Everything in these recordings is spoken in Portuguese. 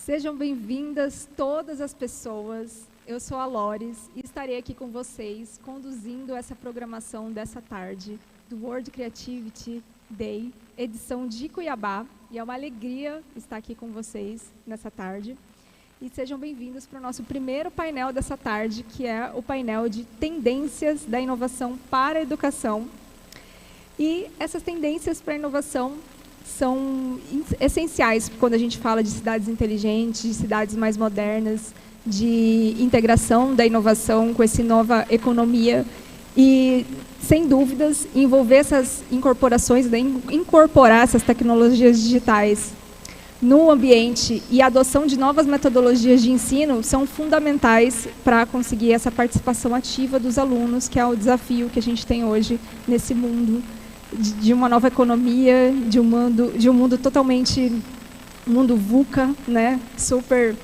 Sejam bem-vindas todas as pessoas. Eu sou a Lores e estarei aqui com vocês conduzindo essa programação dessa tarde do World Creativity Day, edição de Cuiabá. E é uma alegria estar aqui com vocês nessa tarde. E sejam bem-vindos para o nosso primeiro painel dessa tarde, que é o painel de tendências da inovação para a educação. E essas tendências para a inovação são essenciais quando a gente fala de cidades inteligentes, de cidades mais modernas, de integração da inovação com essa nova economia e, sem dúvidas, envolver essas incorporações, incorporar essas tecnologias digitais no ambiente e a adoção de novas metodologias de ensino são fundamentais para conseguir essa participação ativa dos alunos, que é o desafio que a gente tem hoje nesse mundo de uma nova economia, de um mundo totalmente, um mundo VUCA, né? super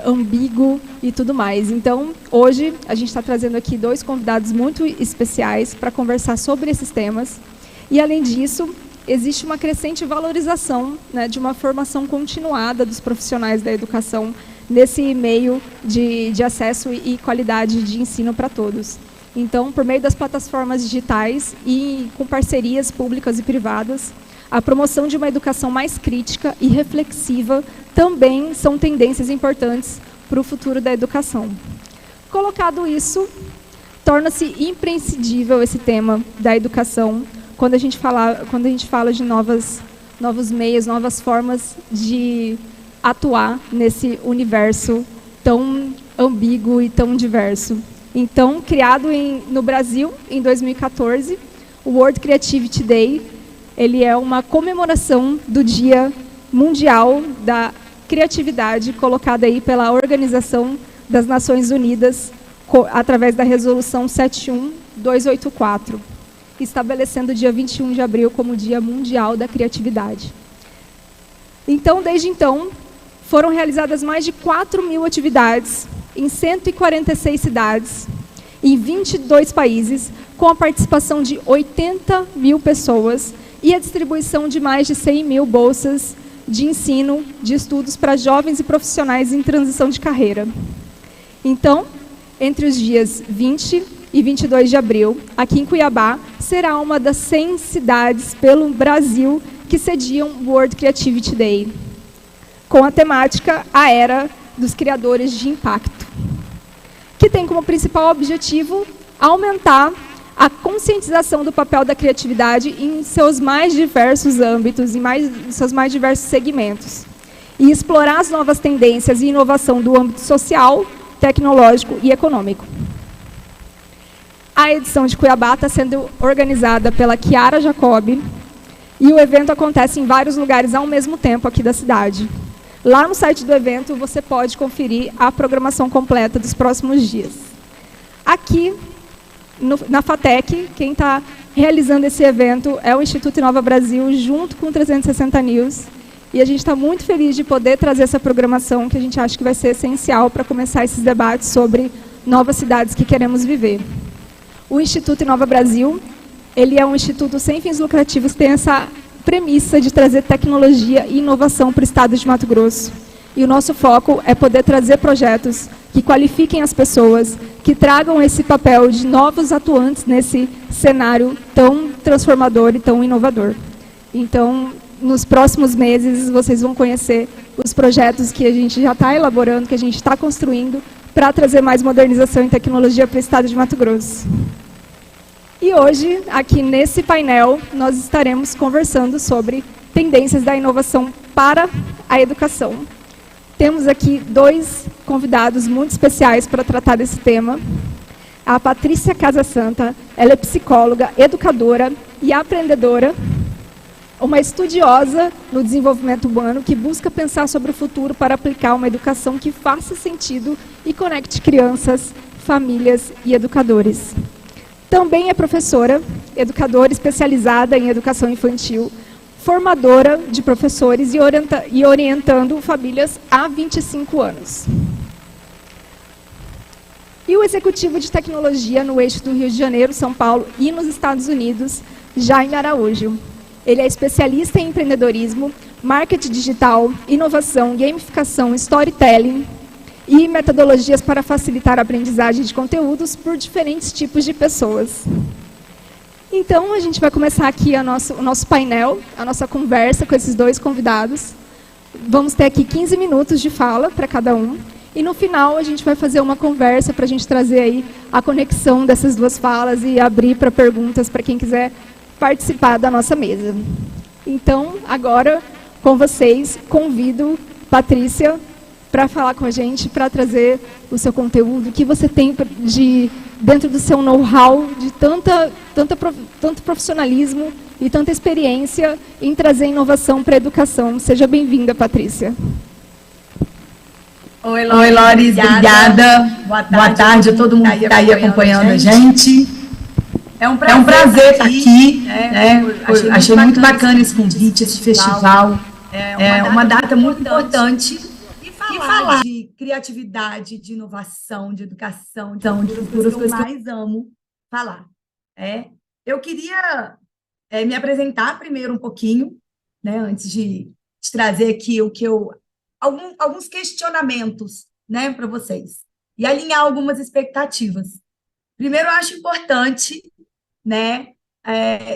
ambíguo e tudo mais. Então, hoje, a gente está trazendo aqui dois convidados muito especiais para conversar sobre esses temas. E, além disso, existe uma crescente valorização, né, de uma formação continuada dos profissionais da educação nesse meio de acesso e qualidade de ensino para todos. Então, por meio das plataformas digitais e com parcerias públicas e privadas, a promoção de uma educação mais crítica e reflexiva também são tendências importantes para o futuro da educação. Colocado isso, torna-se imprescindível esse tema da educação quando a gente fala de novos meios, novas formas de atuar nesse universo tão ambíguo e tão diverso. Então, criado no Brasil, em 2014, o World Creativity Day, ele é uma comemoração do Dia Mundial da Criatividade, colocada aí pela Organização das Nações Unidas, através da Resolução 71284, estabelecendo o dia 21 de abril como o Dia Mundial da Criatividade. Então, desde então, foram realizadas mais de 4.000 atividades em 146 cidades, em 22 países, com a participação de 80.000 pessoas e a distribuição de mais de 100.000 bolsas de ensino de estudos para jovens e profissionais em transição de carreira. Então, entre os dias 20 e 22 de abril, aqui em Cuiabá, será uma das 100 cidades pelo Brasil que sediam o World Creativity Day, com a temática A Era dos Criadores de Impacto, que tem como principal objetivo aumentar a conscientização do papel da criatividade em seus mais diversos âmbitos, em seus mais diversos segmentos, e explorar as novas tendências e inovação do âmbito social, tecnológico e econômico. A edição de Cuiabá está sendo organizada pela Chiara Jacobi, e o evento acontece em vários lugares ao mesmo tempo aqui da cidade. Lá no site do evento, você pode conferir a programação completa dos próximos dias. Aqui, na FATEC, quem está realizando esse evento é o Instituto Inova Brasil, junto com o 360 News. E a gente está muito feliz de poder trazer essa programação, que a gente acha que vai ser essencial para começar esses debates sobre novas cidades que queremos viver. O Instituto Inova Brasil, ele é um instituto sem fins lucrativos que tem essa premissa de trazer tecnologia e inovação para o estado de Mato Grosso. E o nosso foco é poder trazer projetos que qualifiquem as pessoas, que tragam esse papel de novos atuantes nesse cenário tão transformador e tão inovador. Então, nos próximos meses, vocês vão conhecer os projetos que a gente já está elaborando, que a gente está construindo, para trazer mais modernização e tecnologia para o estado de Mato Grosso. E hoje, aqui nesse painel, nós estaremos conversando sobre tendências da inovação para a educação. Temos aqui dois convidados muito especiais para tratar desse tema. A Patrícia Casasanta, ela é psicóloga, educadora e aprendedora, uma estudiosa no desenvolvimento humano que busca pensar sobre o futuro para aplicar uma educação que faça sentido e conecte crianças, famílias e educadores. Também é professora, educadora especializada em educação infantil, formadora de professores e orientando famílias há 25 anos. E o executivo de tecnologia no eixo do Rio de Janeiro, São Paulo e nos Estados Unidos, Jaime Araújo. Ele é especialista em empreendedorismo, marketing digital, inovação, gamificação, storytelling e metodologias para facilitar a aprendizagem de conteúdos por diferentes tipos de pessoas. Então, a gente vai começar aqui o nosso painel, a nossa conversa com esses dois convidados. Vamos ter aqui 15 minutos de fala para cada um. E no final, a gente vai fazer uma conversa para a gente trazer aí a conexão dessas duas falas e abrir para perguntas para quem quiser participar da nossa mesa. Então, agora, com vocês, convido Patrícia para falar com a gente, para trazer o seu conteúdo, o que você tem dentro do seu know-how, de tanto profissionalismo e tanta experiência em trazer inovação para a educação. Seja bem-vinda, Patrícia. Oi, Loris, obrigada. Boa tarde a todo mundo que está aí acompanhando a gente. É um prazer estar aqui. Achei muito bacana esse convite, esse festival. É uma data muito importante. E falar de criatividade, de inovação, de educação, de futuro, as coisas que eu mais amo falar. Eu queria me apresentar primeiro um pouquinho, né, antes de trazer aqui alguns questionamentos, né, para vocês e alinhar algumas expectativas. Primeiro, eu acho importante, né,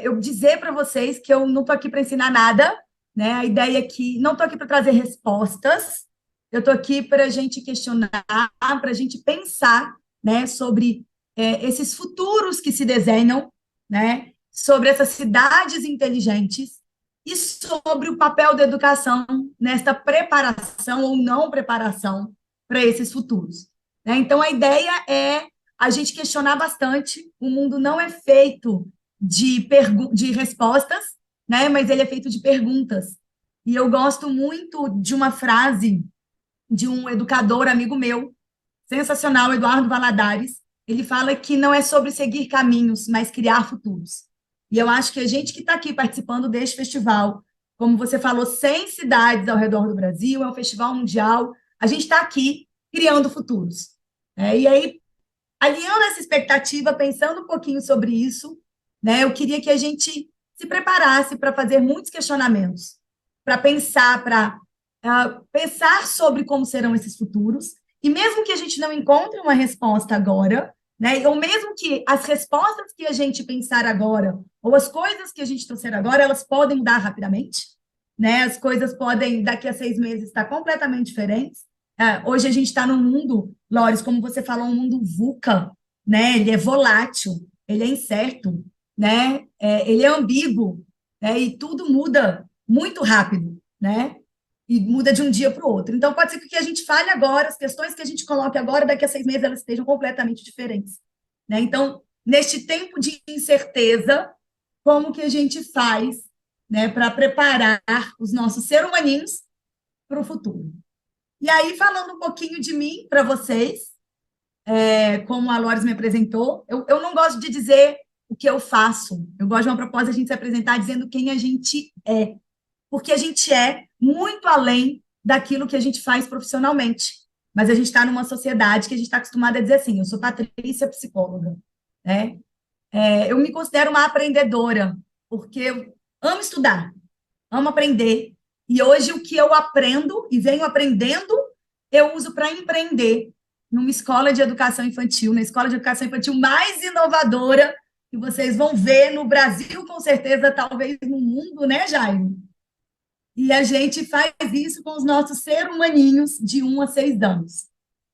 eu dizer para vocês que eu não estou aqui para ensinar nada, né? A ideia é que não estou aqui para trazer respostas, eu estou aqui para a gente questionar, para a gente pensar, né, sobre esses futuros que se desenham, né, sobre essas cidades inteligentes e sobre o papel da educação nesta preparação ou não preparação para esses futuros, né? Então, a ideia é a gente questionar bastante. O mundo não é feito de respostas, né? Mas ele é feito de perguntas. E eu gosto muito de uma frase de um educador amigo meu, sensacional, Eduardo Valadares. Ele fala que não é sobre seguir caminhos, mas criar futuros. E eu acho que a gente que está aqui participando deste festival, como você falou, 100 cidades ao redor do Brasil, é um festival mundial, a gente está aqui criando futuros. E aí, alinhando essa expectativa, pensando um pouquinho sobre isso, né, eu queria que a gente se preparasse para fazer muitos questionamentos, para pensar sobre como serão esses futuros, e mesmo que a gente não encontre uma resposta agora, né, ou mesmo que as respostas que a gente pensar agora, ou as coisas que a gente trouxer agora, elas podem mudar rapidamente, né? As coisas podem, daqui a 6 meses, estar completamente diferentes. Hoje a gente está num mundo, Loris, como você falou, um mundo VUCA, né? Ele é volátil, ele é incerto, né? Ele é ambíguo, né? E tudo muda muito rápido, né? E muda de um dia para o outro. Então, pode ser que o que a gente fale agora, as questões que a gente coloque agora, daqui a 6 meses, elas estejam completamente diferentes, né? Então, neste tempo de incerteza, como que a gente faz, né, para preparar os nossos seres humaninhos para o futuro? E aí, falando um pouquinho de mim para vocês, como a Loris me apresentou, eu não gosto de dizer o que eu faço, eu gosto de uma proposta de a gente se apresentar dizendo quem a gente é, porque a gente é muito além daquilo que a gente faz profissionalmente. Mas a gente está numa sociedade que a gente está acostumado a dizer assim, eu sou Patrícia, psicóloga, né? Eu me considero uma aprendedora, porque eu amo estudar, amo aprender, e hoje o que eu aprendo e venho aprendendo, eu uso para empreender numa escola de educação infantil, na escola de educação infantil mais inovadora que vocês vão ver no Brasil, com certeza, talvez no mundo, né, Jaime? E a gente faz isso com os nossos seres humaninhos de 1 a 6 anos.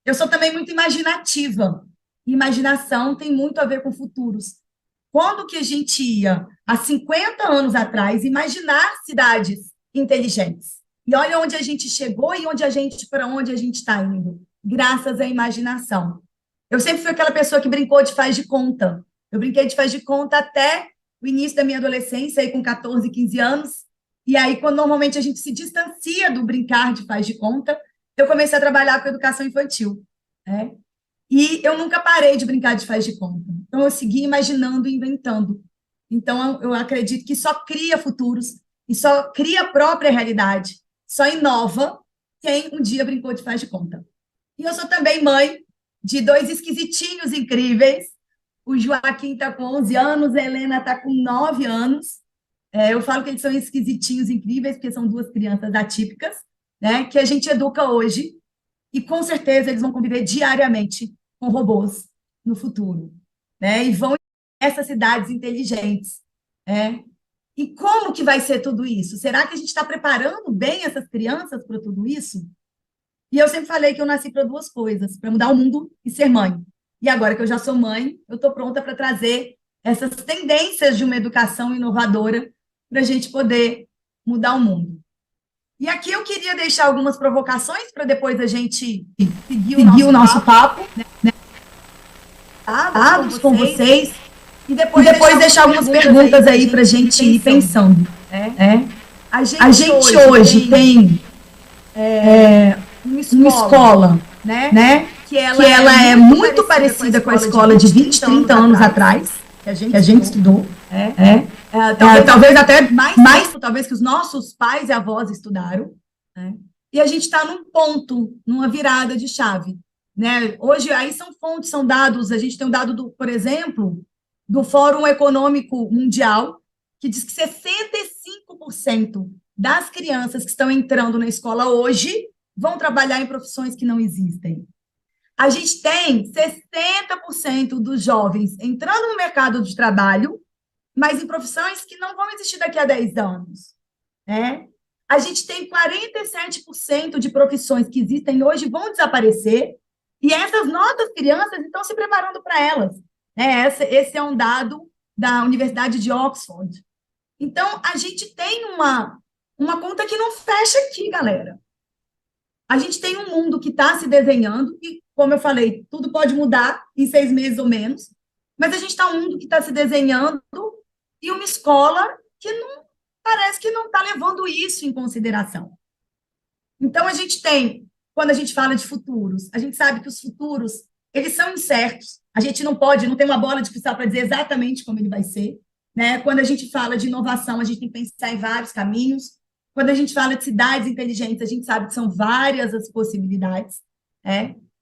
Eu sou também muito imaginativa. Imaginação tem muito a ver com futuros. Quando que a gente ia, há 50 anos atrás, imaginar cidades inteligentes? E olha onde a gente chegou e para onde a gente está indo, graças à imaginação. Eu sempre fui aquela pessoa que brincou de faz de conta. Eu brinquei de faz de conta até o início da minha adolescência, aí com 14, 15 anos. E aí, quando normalmente a gente se distancia do brincar de faz de conta, eu comecei a trabalhar com educação infantil, né? E eu nunca parei de brincar de faz de conta. Então, eu segui imaginando e inventando. Então, eu acredito que só cria futuros e só cria a própria realidade, só inova quem um dia brincou de faz de conta. E eu sou também mãe de 2 esquisitinhos incríveis. O Joaquim está com 11 anos, a Helena está com 9 anos. Eu falo que eles são esquisitinhos, incríveis, porque são duas crianças atípicas, né, que a gente educa hoje, e com certeza eles vão conviver diariamente com robôs no futuro, né, e vão essas cidades inteligentes, né? E como que vai ser tudo isso? Será que a gente está preparando bem essas crianças para tudo isso? E eu sempre falei que eu nasci para duas coisas, para mudar o mundo e ser mãe. E agora que eu já sou mãe, eu estou pronta para trazer essas tendências de uma educação inovadora para a gente poder mudar o mundo. E aqui eu queria deixar algumas provocações para depois a gente seguir o nosso papo, né? Dados com vocês, e depois deixar algumas perguntas aí para a gente ir pensando. A gente hoje tem uma escola, né, que ela é muito parecida com a escola de 20, 30 anos atrás, que a gente estudou. Talvez até mais, talvez que os nossos pais e avós estudaram. E a gente está num ponto, numa virada de chave. Né? Hoje, aí são fontes, são dados, a gente tem um dado, por exemplo, do Fórum Econômico Mundial, que diz que 65% das crianças que estão entrando na escola hoje vão trabalhar em profissões que não existem. A gente tem 60% dos jovens entrando no mercado de trabalho, mas em profissões que não vão existir daqui a 10 anos. Né? A gente tem 47% de profissões que existem hoje vão desaparecer, e essas novas crianças estão se preparando para elas. Esse é um dado da Universidade de Oxford. Então, a gente tem uma conta que não fecha aqui, galera. A gente tem um mundo que está se desenhando, e, como eu falei, tudo pode mudar em 6 meses ou menos, mas a gente está um mundo que está se desenhando e uma escola que não parece que não está levando isso em consideração. Então, a gente tem, quando a gente fala de futuros, a gente sabe que os futuros, eles são incertos. A gente não tem uma bola de cristal para dizer exatamente como ele vai ser. Né? Quando a gente fala de inovação, a gente tem que pensar em vários caminhos. Quando a gente fala de cidades inteligentes, a gente sabe que são várias as possibilidades.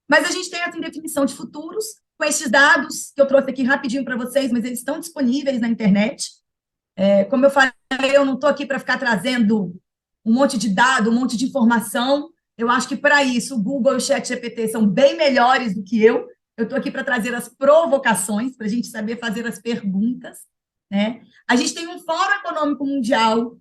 Mas a gente tem essa definição de futuros, com esses dados que eu trouxe aqui rapidinho para vocês, mas eles estão disponíveis na internet. Como eu falei, eu não estou aqui para ficar trazendo um monte de dado, um monte de informação. Eu acho que, para isso, o Google e o ChatGPT são bem melhores do que eu. Eu estou aqui para trazer as provocações, para a gente saber fazer as perguntas. Né? A gente tem um Fórum Econômico Mundial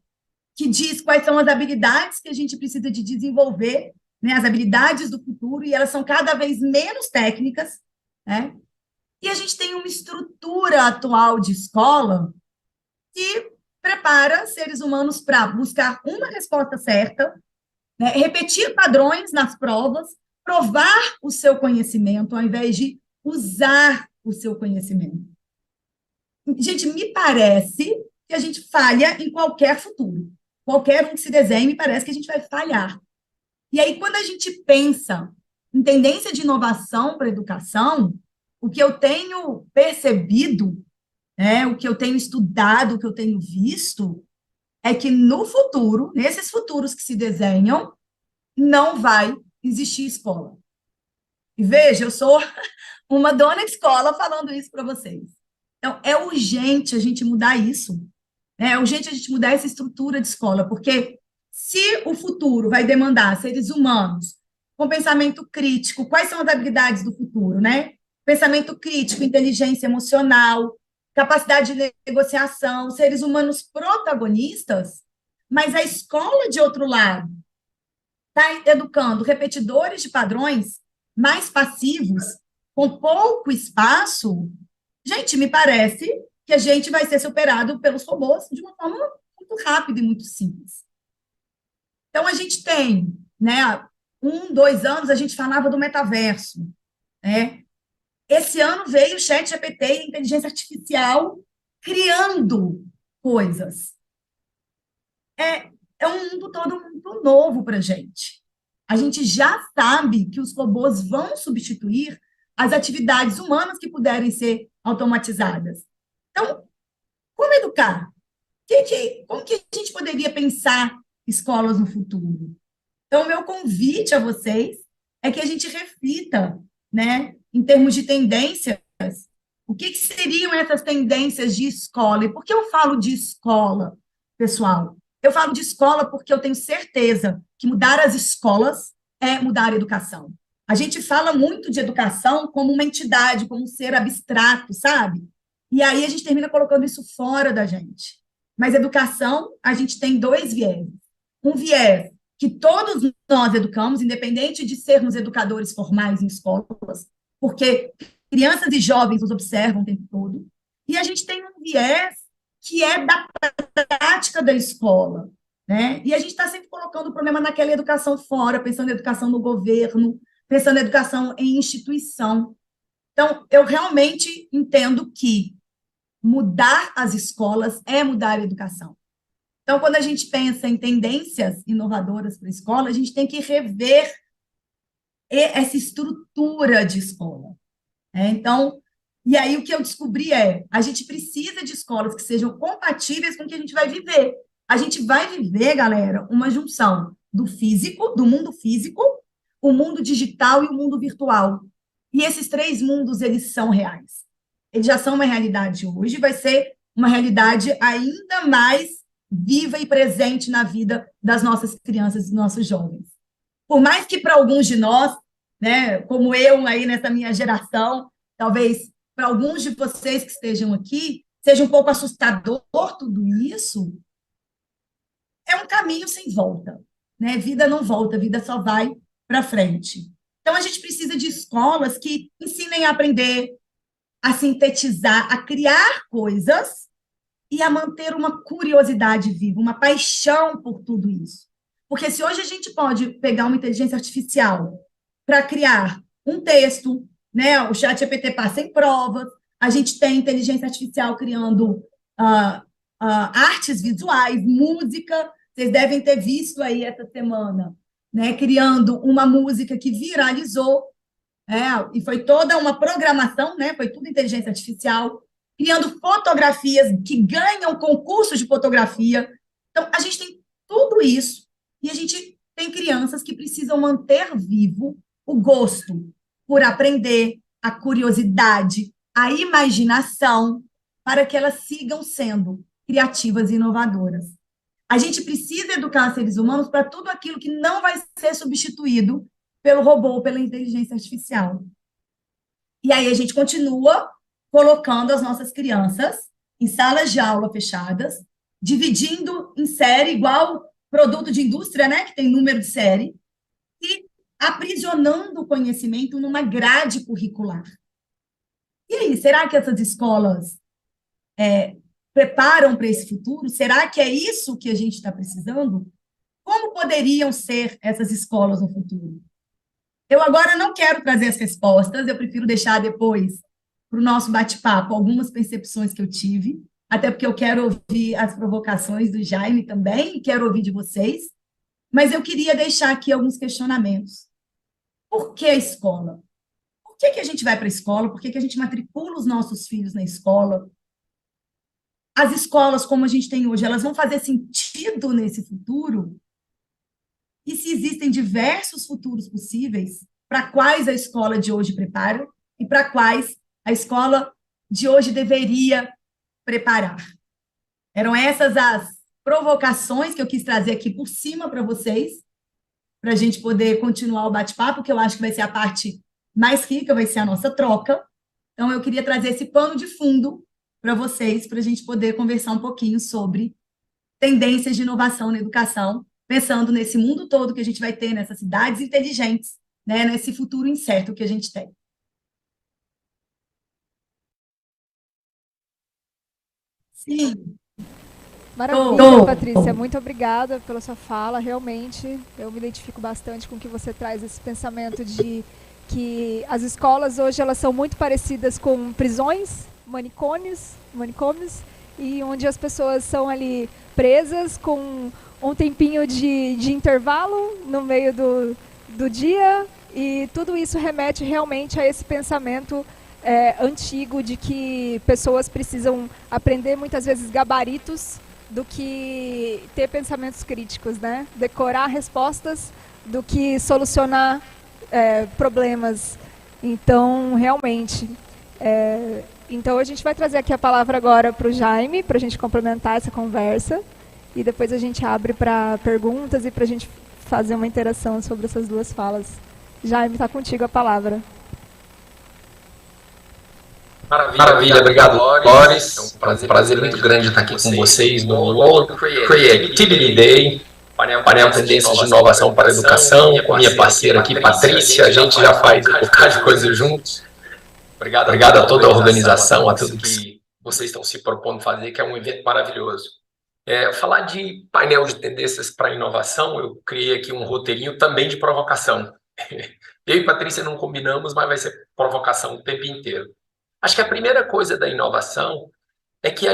que diz quais são as habilidades que a gente precisa de desenvolver, né? As habilidades do futuro, e elas são cada vez menos técnicas. Né? E a gente tem uma estrutura atual de escola que prepara seres humanos para buscar uma resposta certa, né? Repetir padrões nas provas, provar o seu conhecimento, ao invés de usar o seu conhecimento. Gente, me parece que a gente falha em qualquer futuro. Qualquer um que se desenhe, me parece que a gente vai falhar. E aí, quando a gente pensa em tendência de inovação para a educação, o que eu tenho percebido, o que eu tenho estudado, o que eu tenho visto, é que no futuro, nesses futuros que se desenham, não vai existir escola. E veja, eu sou uma dona de escola falando isso para vocês. Então, é urgente a gente mudar isso. É urgente a gente mudar essa estrutura de escola, porque se o futuro vai demandar seres humanos com pensamento crítico, quais são as habilidades do futuro, né? Pensamento crítico, inteligência emocional, capacidade de negociação, seres humanos protagonistas, mas a escola, de outro lado, está educando repetidores de padrões mais passivos, com pouco espaço. Gente, me parece que a gente vai ser superado pelos robôs de uma forma muito rápida e muito simples. Então, a gente tem, né, 1, 2 anos, a gente falava do metaverso. Né? Esse ano veio o ChatGPT e a inteligência artificial criando coisas. É um mundo todo muito novo para a gente. A gente já sabe que os robôs vão substituir as atividades humanas que puderem ser automatizadas. Então, como educar? Como que a gente poderia pensar escolas no futuro? Então, o meu convite a vocês é que a gente reflita, né, em termos de tendências, o que seriam essas tendências de escola? E por que eu falo de escola? pessoal. Eu falo de escola porque eu tenho certeza que mudar as escolas é mudar a educação. A gente fala muito de educação como uma entidade, como um ser abstrato, sabe? E aí a gente termina colocando isso fora da gente. Mas educação, a gente tem dois viés. Um viés que todos nós educamos, independente de sermos educadores formais em escolas, porque crianças e jovens nos observam o tempo todo. E a gente tem um viés que é da prática da escola, né? E a gente está sempre colocando o problema naquela educação fora, pensando em educação no governo, pensando em educação em instituição. Então, eu realmente entendo que mudar as escolas é mudar a educação. Então, quando a gente pensa em tendências inovadoras para a escola, a gente tem que rever essa estrutura de escola. Então, e aí o que eu descobri a gente precisa de escolas que sejam compatíveis com o que a gente vai viver. A gente vai viver, galera, uma junção do físico, do mundo físico, o mundo digital e o mundo virtual. E esses três mundos, eles são reais. Eles já são uma realidade hoje, vai ser uma realidade ainda mais viva e presente na vida das nossas crianças e dos nossos jovens. Por mais que para alguns de nós, né, como eu aí nessa minha geração, talvez para alguns de vocês que estejam aqui, seja um pouco assustador tudo isso, é um caminho sem volta, né? Vida não volta, vida só vai para frente. Então, a gente precisa de escolas que ensinem a aprender, a sintetizar, a criar coisas e a manter uma curiosidade viva, uma paixão por tudo isso. Porque se hoje a gente pode pegar uma inteligência artificial para criar um texto, né? O ChatGPT passa em provas, a gente tem inteligência artificial criando artes visuais, música, vocês devem ter visto aí essa semana, né? Criando uma música que viralizou, e foi toda uma programação, né? Foi tudo inteligência artificial, criando fotografias que ganham concursos de fotografia. Então, a gente tem tudo isso e a gente tem crianças que precisam manter vivo o gosto por aprender, a curiosidade, a imaginação, para que elas sigam sendo criativas e inovadoras. A gente precisa educar seres humanos para tudo aquilo que não vai ser substituído pelo robô ou pela inteligência artificial. E aí a gente continua colocando as nossas crianças em salas de aula fechadas, dividindo em série, igual produto de indústria, né, que tem número de série, e aprisionando o conhecimento numa grade curricular. E aí, será que essas escolas preparam para esse futuro? Será que é isso que a gente está precisando? Como poderiam ser essas escolas no futuro? Eu agora não quero trazer as respostas, eu prefiro deixar depois para o nosso bate-papo algumas percepções que eu tive, até porque eu quero ouvir as provocações do Jaime também, e quero ouvir de vocês, mas eu queria deixar aqui alguns questionamentos. Por que a escola? Por que a gente vai para a escola? Por que a gente matricula os nossos filhos na escola? As escolas, como a gente tem hoje, elas vão fazer sentido nesse futuro? E se existem diversos futuros possíveis, para quais a escola de hoje prepara e para quais a escola de hoje deveria preparar? Eram essas as provocações que eu quis trazer aqui por cima para vocês, para a gente poder continuar o bate-papo, que eu acho que vai ser a parte mais rica, vai ser a nossa troca. Então, eu queria trazer esse pano de fundo para vocês, para a gente poder conversar um pouquinho sobre tendências de inovação na educação, pensando nesse mundo todo que a gente vai ter, nessas cidades inteligentes, né, nesse futuro incerto que a gente tem. Sim. Maravilha, Patrícia. Muito obrigada pela sua fala. Realmente, eu me identifico bastante com que você traz esse pensamento de que as escolas hoje elas são muito parecidas com prisões, manicômios, e onde as pessoas são ali presas com um tempinho de intervalo no meio do dia, e tudo isso remete realmente a esse pensamento antigo de que pessoas precisam aprender muitas vezes gabaritos do que ter pensamentos críticos, né? Decorar respostas do que solucionar problemas. Então, realmente... Então, a gente vai trazer aqui a palavra agora para o Jaime, para a gente complementar essa conversa. e depois a gente abre para perguntas e para a gente fazer uma interação sobre essas duas falas. Jaime, está contigo a palavra. Maravilha, obrigado, Loris. É um prazer muito grande estar aqui com vocês no World Creativity Day, painel Tendências de Inovação para a Educação, com minha parceira aqui, Patrícia. A gente já faz um bocado de coisa juntos. Obrigado a toda a organização, a tudo que vocês estão se propondo fazer, que é um evento maravilhoso. Falar de painel de tendências para a inovação, eu criei aqui um roteirinho também de provocação. Eu e Patrícia não combinamos, mas vai ser provocação o tempo inteiro. Acho que a primeira coisa da inovação é que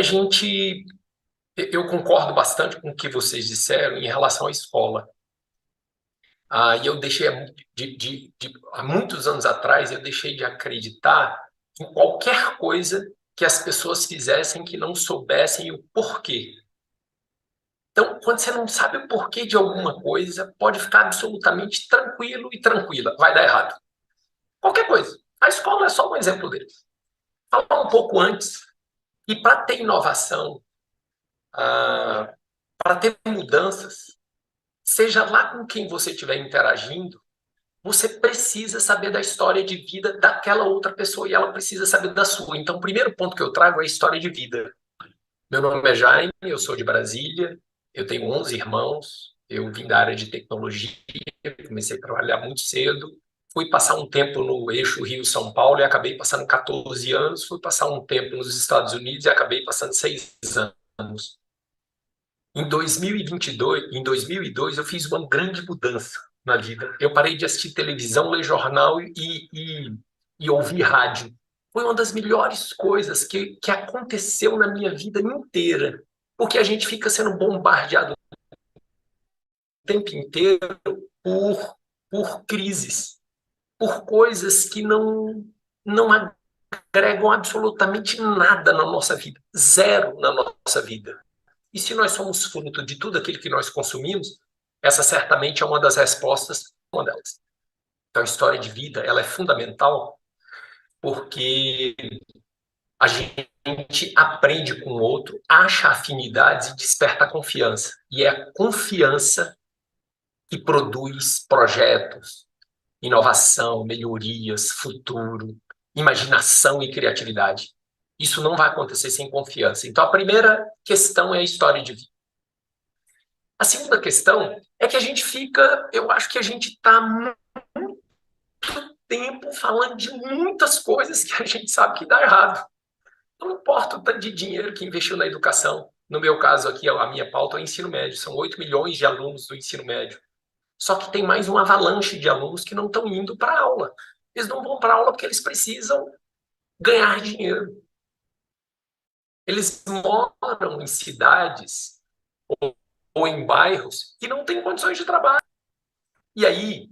eu concordo bastante com o que vocês disseram em relação à escola. E eu deixei, há muitos anos atrás, eu deixei de acreditar em qualquer coisa que as pessoas fizessem que não soubessem o porquê. Então, quando você não sabe o porquê de alguma coisa, pode ficar absolutamente tranquilo e tranquila, vai dar errado. Qualquer coisa. A escola é só um exemplo deles. Falar um pouco antes, e para ter inovação, para ter mudanças, seja lá com quem você estiver interagindo, você precisa saber da história de vida daquela outra pessoa e ela precisa saber da sua. Então, o primeiro ponto que eu trago é a história de vida. Meu nome é Jaime, eu sou de Brasília, eu tenho 11 irmãos, eu vim da área de tecnologia, comecei a trabalhar muito cedo, fui passar um tempo no eixo Rio-São Paulo e acabei passando 14 anos, fui passar um tempo nos Estados Unidos e acabei passando 6 anos. Em 2002, eu fiz uma grande mudança na vida. Eu parei de assistir televisão, ler jornal e ouvir rádio. Foi uma das melhores coisas que aconteceu na minha vida inteira, porque a gente fica sendo bombardeado o tempo inteiro por crises, por coisas que não agregam absolutamente nada na nossa vida, zero na nossa vida. E se nós somos fruto de tudo aquilo que nós consumimos, essa certamente é uma das respostas, uma delas. Então, a história de vida, ela é fundamental porque a gente aprende com o outro, acha afinidades e desperta confiança. E é a confiança que produz projetos, inovação, melhorias, futuro, imaginação e criatividade. Isso não vai acontecer sem confiança. Então, a primeira questão é a história de vida. A segunda questão é que eu acho que a gente está muito tempo falando de muitas coisas que a gente sabe que dá errado. Não importa o tanto de dinheiro que investiu na educação. No meu caso aqui, a minha pauta é o ensino médio. São 8 milhões de alunos do ensino médio. Só que tem mais uma avalanche de alunos que não estão indo para a aula. Eles não vão para a aula porque eles precisam ganhar dinheiro. Eles moram em cidades ou em bairros que não têm condições de trabalho. E aí,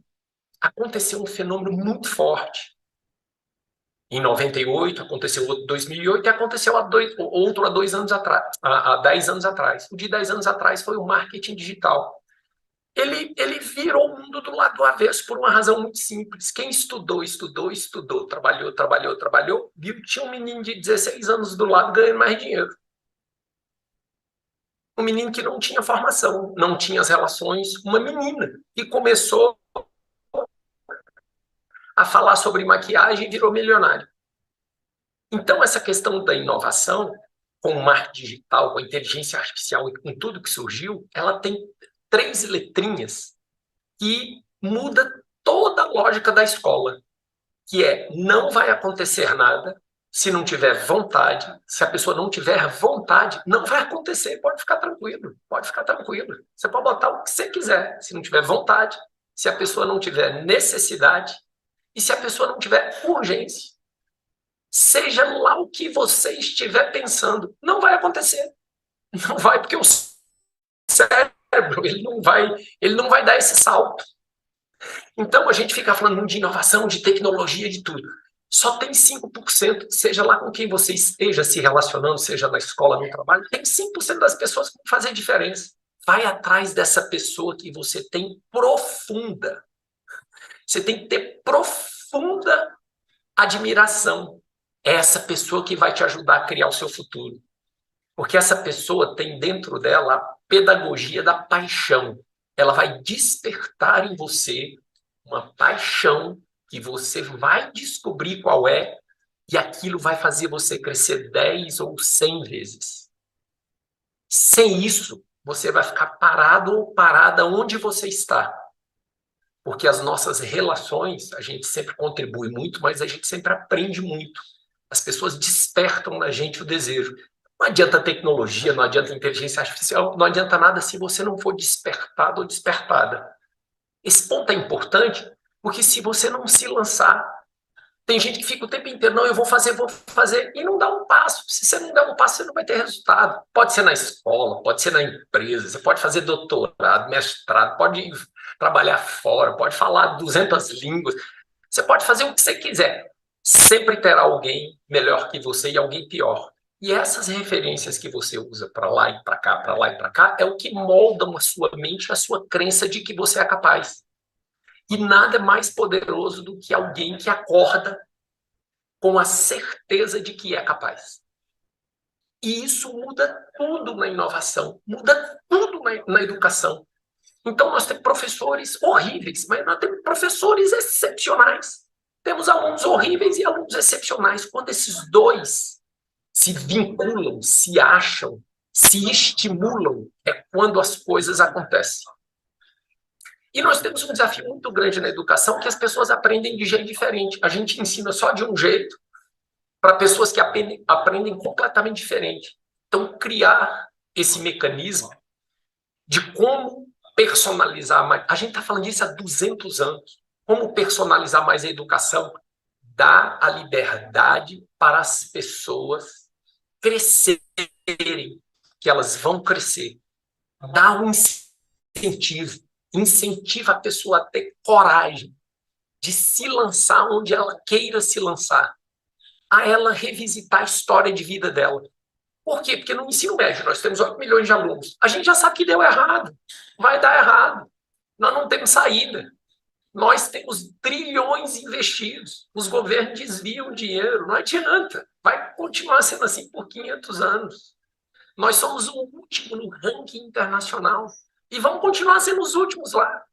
aconteceu um fenômeno muito forte. Em 98, aconteceu outro em 2008 e aconteceu outro há 2 anos atrás, há 10 anos atrás. O de 10 anos atrás foi o marketing digital. Ele virou o mundo do lado do avesso por uma razão muito simples. Quem estudou, trabalhou, viu que tinha um menino de 16 anos do lado ganhando mais dinheiro. Um menino que não tinha formação, não tinha as relações, uma menina, e começou a falar sobre maquiagem e virou milionário. Então, essa questão da inovação, com o marketing digital, com a inteligência artificial e com tudo que surgiu, ela tem 3 letrinhas que muda toda a lógica da escola, que é: não vai acontecer nada se não tiver vontade. Se a pessoa não tiver vontade, não vai acontecer. Pode ficar tranquilo, pode ficar tranquilo. Você pode botar o que você quiser. Se não tiver vontade, se a pessoa não tiver necessidade e se a pessoa não tiver urgência, seja lá o que você estiver pensando, não vai acontecer. Não vai, porque o cérebro ele não vai dar esse salto. Então, a gente fica falando de inovação, de tecnologia, de tudo. Só tem 5%, seja lá com quem você esteja se relacionando, seja na escola, no trabalho, tem 5% das pessoas que vão fazer diferença. Vai atrás dessa pessoa que você tem profunda. Você tem que ter profunda admiração. É essa pessoa que vai te ajudar a criar o seu futuro. Porque essa pessoa tem dentro dela a pedagogia da paixão. Ela vai despertar em você uma paixão que você vai descobrir qual é, e aquilo vai fazer você crescer 10 ou 100 vezes. Sem isso, você vai ficar parado ou parada onde você está. Porque as nossas relações, a gente sempre contribui muito, mas a gente sempre aprende muito. As pessoas despertam na gente o desejo. Não adianta tecnologia, não adianta inteligência artificial, não adianta nada se você não for despertado ou despertada. Esse ponto é importante, porque se você não se lançar, tem gente que fica o tempo inteiro, não, eu vou fazer, e não dá um passo. Se você não der um passo, você não vai ter resultado. Pode ser na escola, pode ser na empresa, você pode fazer doutorado, mestrado, pode ir trabalhar fora, pode falar 200 línguas, você pode fazer o que você quiser. Sempre terá alguém melhor que você e alguém pior. E essas referências que você usa para lá e para cá, para lá e para cá, é o que moldam a sua mente, a sua crença de que você é capaz. E nada é mais poderoso do que alguém que acorda com a certeza de que é capaz. E isso muda tudo na inovação, muda tudo na educação. Então, nós temos professores horríveis, mas nós temos professores excepcionais. Temos alunos horríveis e alunos excepcionais. Quando esses dois se vinculam, se acham, se estimulam, é quando as coisas acontecem. E nós temos um desafio muito grande na educação, que as pessoas aprendem de jeito diferente. A gente ensina só de um jeito para pessoas que aprendem completamente diferente. Então, criar esse mecanismo de como personalizar mais. A gente está falando disso há 200 anos. Como personalizar mais a educação? Dá a liberdade para as pessoas crescerem, que elas vão crescer. Dá um incentivo. Incentiva a pessoa a ter coragem de se lançar onde ela queira se lançar, a ela revisitar a história de vida dela. Por quê? Porque no ensino médio nós temos 8 milhões de alunos. A gente já sabe que deu errado. Vai dar errado. Nós não temos saída. Nós temos trilhões investidos. Os governos desviam dinheiro. Não adianta. Vai continuar sendo assim por 500 anos. Nós somos o último no ranking internacional. E vamos continuar sendo os últimos lá.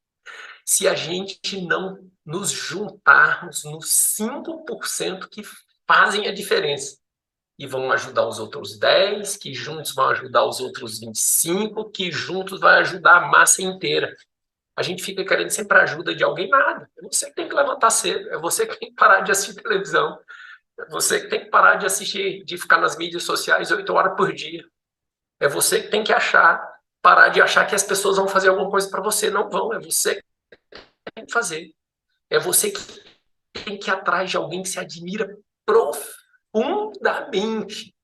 Se a gente não nos juntarmos nos 5% que fazem a diferença. E vão ajudar os outros 10, que juntos vão ajudar os outros 25, que juntos vai ajudar a massa inteira. A gente fica querendo sempre a ajuda de alguém, nada. É você que tem que levantar cedo, é você que tem que parar de assistir televisão, é você que tem que parar de assistir, de ficar nas mídias sociais 8 horas por dia. É você que tem que parar de achar que as pessoas vão fazer alguma coisa para você. Não vão, é você que tem que fazer. É você que tem que ir atrás de alguém que se admira profundamente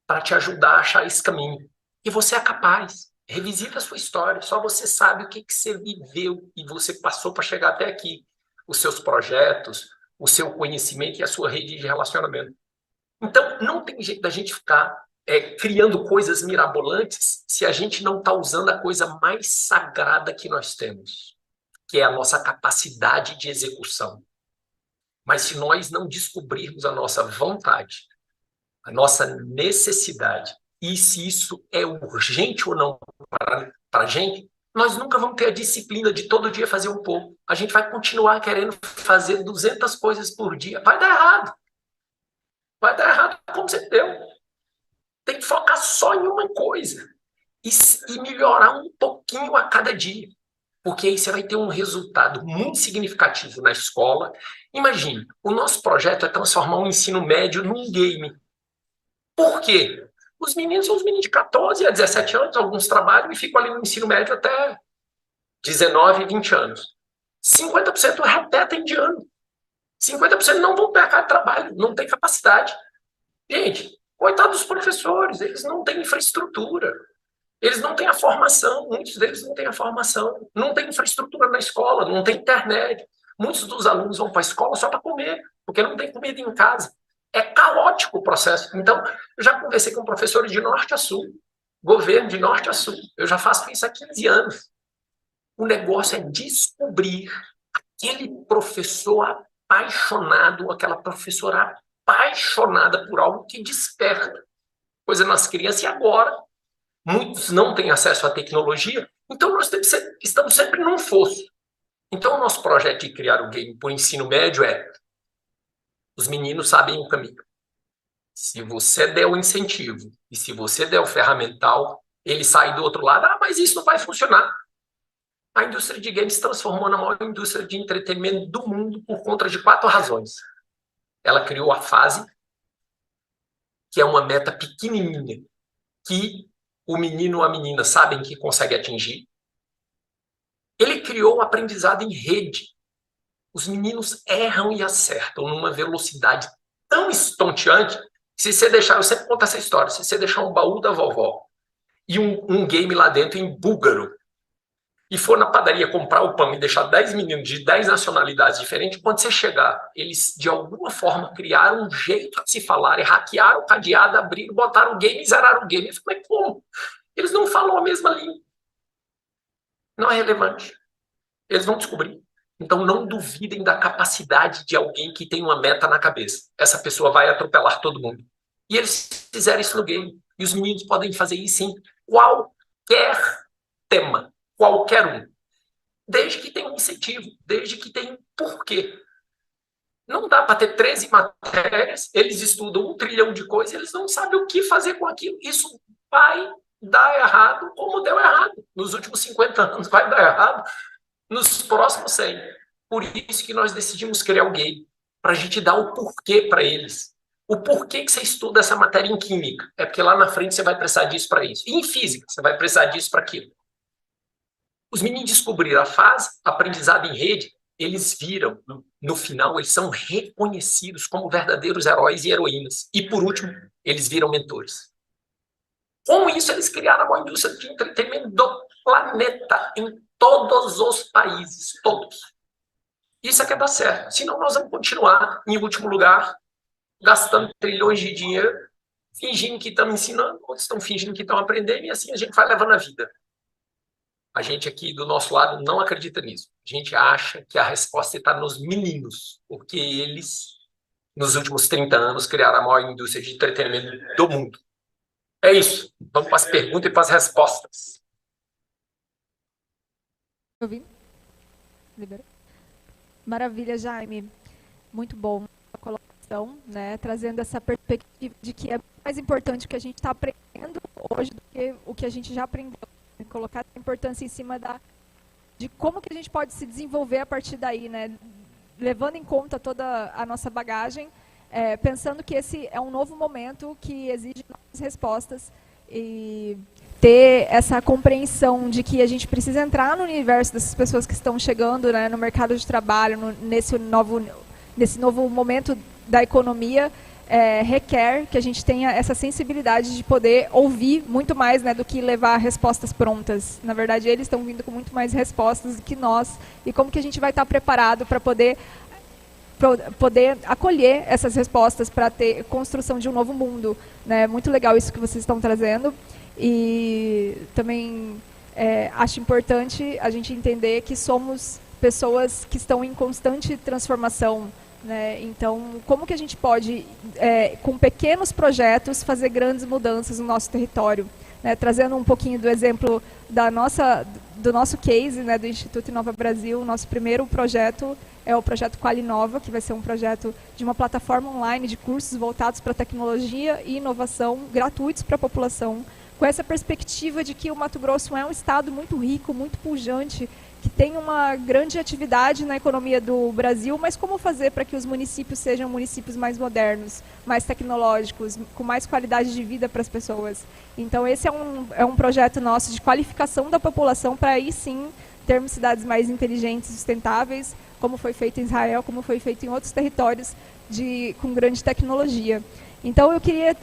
para te ajudar a achar esse caminho. E você é capaz. Revisita a sua história. Só você sabe o que você viveu e você passou para chegar até aqui. Os seus projetos, o seu conhecimento e a sua rede de relacionamento. Então, não tem jeito da gente ficar criando coisas mirabolantes se a gente não está usando a coisa mais sagrada que nós temos, que é a nossa capacidade de execução. Mas se nós não descobrirmos a nossa vontade, a nossa necessidade, e se isso é urgente ou não para a gente, nós nunca vamos ter a disciplina de todo dia fazer um pouco. A gente vai continuar querendo fazer 200 coisas por dia. Vai dar errado. Vai dar errado como você deu. Tem que focar só em uma coisa e melhorar um pouquinho a cada dia. Porque aí você vai ter um resultado muito significativo na escola. Imagine, o nosso projeto é transformar o ensino médio num game. Por quê? Os meninos são os meninos de 14 a 17 anos, alguns trabalham e ficam ali no ensino médio até 19, 20 anos. 50% repetem de ano. 50% não vão pegar trabalho, não tem capacidade. Gente, coitados dos professores, eles não têm infraestrutura. Eles não têm a formação, muitos deles não têm a formação, não tem infraestrutura na escola, não tem internet. Muitos dos alunos vão para a escola só para comer, porque não tem comida em casa. É caótico o processo. Então, eu já conversei com professores de norte a sul, governo de norte a sul. Eu já faço isso há 15 anos. O negócio é descobrir aquele professor apaixonado, aquela professora apaixonada por algo que desperta. coisa nas crianças, e agora muitos não têm acesso à tecnologia, então nós estamos sempre num fosso. Então o nosso projeto de criar o game por ensino médio os meninos sabem o caminho. Se você der o incentivo e se você der o ferramental, ele sai do outro lado, mas isso não vai funcionar. A indústria de games se transformou na maior indústria de entretenimento do mundo por conta de 4 razões. Ela criou a fase, que é uma meta pequenininha, que o menino ou a menina sabem que consegue atingir. Ele criou o aprendizado em rede. Os meninos erram e acertam numa velocidade tão estonteante que se você deixar, eu sempre conto essa história, se você deixar um baú da vovó e um game lá dentro em búlgaro, e for na padaria comprar o pão e deixar 10 meninos de 10 nacionalidades diferentes, quando você chegar, eles de alguma forma criaram um jeito de se falar, hackearam o cadeado, abriram, botaram o game e zeraram o game. Eu falei, mas como? Eles não falam a mesma língua. Não é relevante. Eles vão descobrir. Então não duvidem da capacidade de alguém que tem uma meta na cabeça. Essa pessoa vai atropelar todo mundo. E eles fizeram isso no game. E os meninos podem fazer isso em qualquer tema. Qualquer um. Desde que tenha um incentivo, desde que tenha um porquê. Não dá para ter 13 matérias, eles estudam 1 trilhão de coisas, eles não sabem o que fazer com aquilo. Isso vai dar errado, como deu errado. Nos últimos 50 anos vai dar errado, nos próximos 100. Por isso que nós decidimos criar o game, para a gente dar o porquê para eles. O porquê que você estuda essa matéria em química? É porque lá na frente você vai precisar disso para isso. E em física, você vai precisar disso para aquilo. Os meninos descobriram a fase, aprendizado em rede, eles viram, no final, eles são reconhecidos como verdadeiros heróis e heroínas. E, por último, eles viram mentores. Com isso, eles criaram a maior indústria de entretenimento do planeta, em todos os países, todos. Isso é que dá certo. Senão, nós vamos continuar, em último lugar, gastando trilhões de dinheiro, fingindo que estamos ensinando, outros estão fingindo que estão aprendendo, e assim a gente vai levando a vida. A gente aqui do nosso lado não acredita nisso. A gente acha que a resposta está nos meninos, porque eles, nos últimos 30 anos, criaram a maior indústria de entretenimento do mundo. É isso. Vamos para as perguntas e para as respostas. Ouvindo? Liberou? Maravilha, Jaime. Muito bom a colocação, né? Trazendo essa perspectiva de que é mais importante o que a gente está aprendendo hoje do que o que a gente já aprendeu. Colocar a importância em cima de como que a gente pode se desenvolver a partir daí, né? Levando em conta toda a nossa bagagem, pensando que esse é um novo momento que exige novas respostas e ter essa compreensão de que a gente precisa entrar no universo dessas pessoas que estão chegando, né, no mercado de trabalho, nesse novo momento da economia. Requer que a gente tenha essa sensibilidade de poder ouvir muito mais, né, do que levar respostas prontas. Na verdade, eles estão vindo com muito mais respostas do que nós. E como que a gente vai estar preparado para poder acolher essas respostas para ter construção de um novo mundo, né? Muito legal isso que vocês estão trazendo. E também acho importante a gente entender que somos pessoas que estão em constante transformação, né? Então, como que a gente pode, com pequenos projetos, fazer grandes mudanças no nosso território? Né? Trazendo um pouquinho do exemplo do nosso case, né, do Instituto Inova Brasil, o nosso primeiro projeto é o projeto Qualinova, que vai ser um projeto de uma plataforma online de cursos voltados para tecnologia e inovação, gratuitos para a população, com essa perspectiva de que o Mato Grosso é um estado muito rico, muito pujante, que tem uma grande atividade na economia do Brasil, mas como fazer para que os municípios sejam municípios mais modernos, mais tecnológicos, com mais qualidade de vida para as pessoas. Então, esse é um projeto nosso de qualificação da população para aí sim termos cidades mais inteligentes e sustentáveis, como foi feito em Israel, como foi feito em outros territórios com grande tecnologia. Então, eu queria,